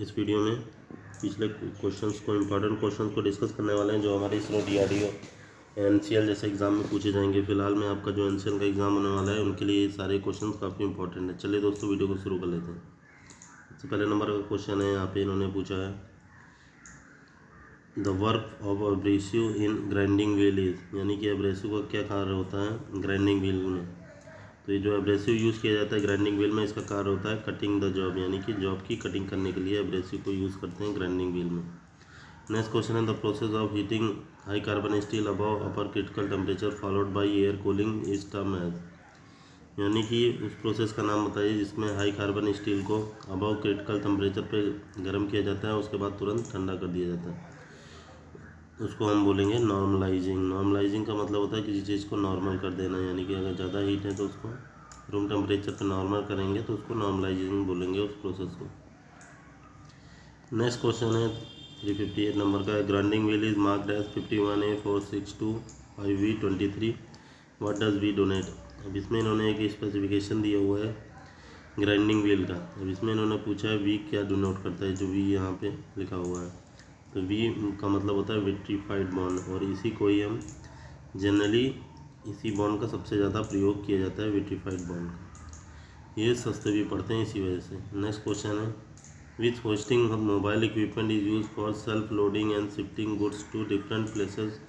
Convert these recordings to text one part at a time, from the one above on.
इस वीडियो में पिछले क्वेश्चंस को, इम्पोर्टेंट क्वेश्चंस को डिस्कस करने वाले हैं जो हमारे इसरो DRDO NCL जैसे एग्ज़ाम में पूछे जाएंगे। फिलहाल में आपका जो NCL का एग्ज़ाम होने वाला है उनके लिए ये सारे क्वेश्चंस काफ़ी इंपॉर्टेंट है। चलिए दोस्तों वीडियो को शुरू कर लेते हैं। सबसे पहले नंबर का क्वेश्चन है, यहाँ पे इन्होंने पूछा है the work of abrasive in grinding wheel is, यानी कि एब्रेसिव का क्या कार्य होता है ग्राइंडिंग व्हील में। तो ये जो एब्रेसिव यूज़ किया जाता है ग्राइंडिंग व्हील में, इसका कार्य होता है कटिंग द जॉब, यानी कि जॉब की कटिंग करने के लिए एब्रेसिव को यूज़ करते हैं ग्राइंडिंग व्हील में। नेक्स्ट क्वेश्चन है the process of heating high carbon steel above upper critical temperature followed by air cooling is term as, यानी कि उस प्रोसेस का नाम बताइए जिसमें हाई कार्बन स्टील को अबव क्रिटिकल टेम्परेचर पे गर्म किया जाता है, उसके बाद तुरंत ठंडा कर दिया जाता है। उसको हम बोलेंगे नॉर्मलाइजिंग। नॉर्मलाइजिंग का मतलब होता है किसी चीज़ को नॉर्मल कर देना, यानी कि अगर ज़्यादा हीट है तो उसको रूम टेम्परेचर पे नॉर्मल करेंगे तो उसको नॉर्मलाइजिंग बोलेंगे उस प्रोसेस को। नेक्स्ट क्वेश्चन है 358 नंबर का है grinding wheel is marked as 51A462V23 what does V denote. अब इसमें इन्होंने एक स्पेसिफिकेशन दिया हुआ है ग्राइंडिंग व्हील का। अब इसमें इन्होंने पूछा है वी क्या डिनोट करता है, जो वी यहाँ पे लिखा हुआ है। तो वी का मतलब होता है विट्रीफाइड बॉन्ड, और इसी को ही हम जनरली इसी बॉन्ड का सबसे ज़्यादा प्रयोग किया जाता है, विट्रीफाइड बॉन्ड का। ये सस्ते भी पड़ते हैं इसी वजह से। नेक्स्ट क्वेश्चन है which hoisting mobile equipment is use for self loading and shifting goods to different places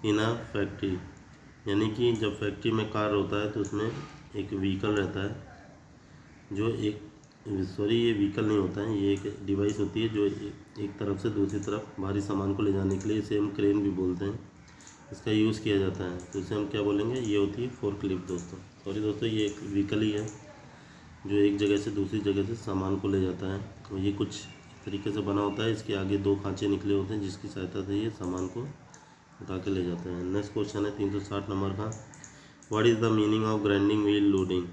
in a factory, यानी कि जब फैक्ट्री में कार्य होता है तो उसमें एक व्हीकल रहता है जो ये व्हीकल नहीं होता है, ये एक डिवाइस होती है जो एक तरफ से दूसरी तरफ भारी सामान को ले जाने के लिए, इसे हम क्रेन भी बोलते हैं, इसका यूज़ किया जाता है। तो इसे हम क्या बोलेंगे, ये होती है फोर्कलिफ्ट दोस्तों। ये एक व्हीकल ही है जो एक जगह से दूसरी जगह से सामान को ले जाता है, और ये कुछ तरीके से बना होता है। इसके आगे 2 खांचे निकले होते हैं जिसकी सहायता से ये सामान को उठा के ले जाते हैं। नेक्स्ट क्वेश्चन है 360 नंबर का what is the meaning of grinding wheel loading.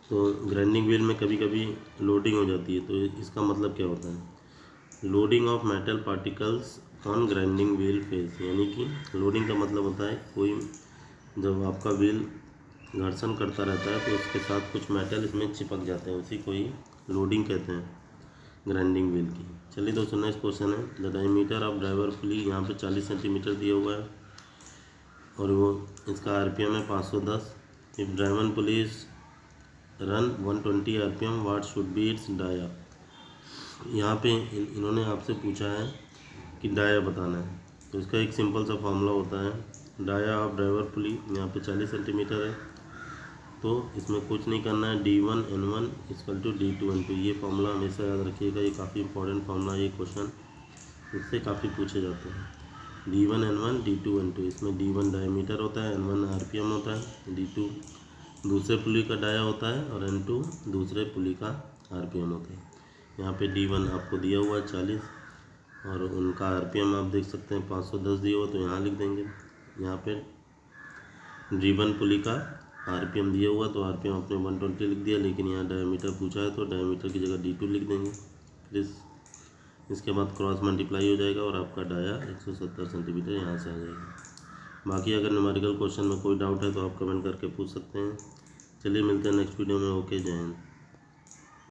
तो ग्राइंडिंग व्हील में कभी कभी लोडिंग हो जाती है, तो इसका मतलब क्या होता है, loading of metal particles on grinding wheel face, यानी कि लोडिंग का मतलब होता है कोई जब आपका व्हील घर्षण करता रहता है तो उसके साथ कुछ मेटल इसमें चिपक जाते हैं, उसी को ही लोडिंग कहते हैं ग्राइंडिंग व्हील की। चलिए दोस्तों नेक्स्ट क्वेश्चन है द डायमीटर ऑफ ड्राइवर पुली, यहाँ पे 40 सेंटीमीटर दिया हुआ है और वो इसका RPM है 510। If driver pulleys run 120 RPM what should be its dia. यहाँ पे इन्होंने आपसे पूछा है कि डाया बताना है, तो इसका एक सिंपल सा फॉर्मूला होता है डाया ऑफ ड्राइवर पुली, यहाँ पे 40 सेंटीमीटर है तो इसमें कुछ नहीं करना है, D1N1 = D2N2। ये फॉर्मूला हमेशा याद रखिएगा, ये काफ़ी इंपॉर्टेंट फॉर्मूला, ये क्वेश्चन इससे काफ़ी पूछे जाते हैं। D1N1 D2N2, इसमें D1 डायमीटर होता है, N1 RPM होता है, D2 दूसरे पुली का डाया होता है और N2 दूसरे पुली का RPM होता है। यहाँ पे D1 आपको दिया हुआ है 40 और उनका RPM आप देख सकते हैं 510 दिया हुआ, तो यहाँ लिख देंगे। यहाँ पे D1 पुली का RPM दिया हुआ तो RPM आपने 120 लिख दिया, लेकिन यहाँ डायमीटर पूछा है तो डायमीटर की जगह D2 लिख देंगे। फिर इसके बाद क्रॉस मल्टीप्लाई हो जाएगा और आपका डाया 170 सेंटीमीटर यहाँ से आ जाएगा। बाकी अगर न्यूमेरिकल क्वेश्चन में कोई डाउट है तो आप कमेंट करके पूछ सकते हैं। चलिए मिलते हैं नेक्स्ट वीडियो में। ओके, जय हिंद।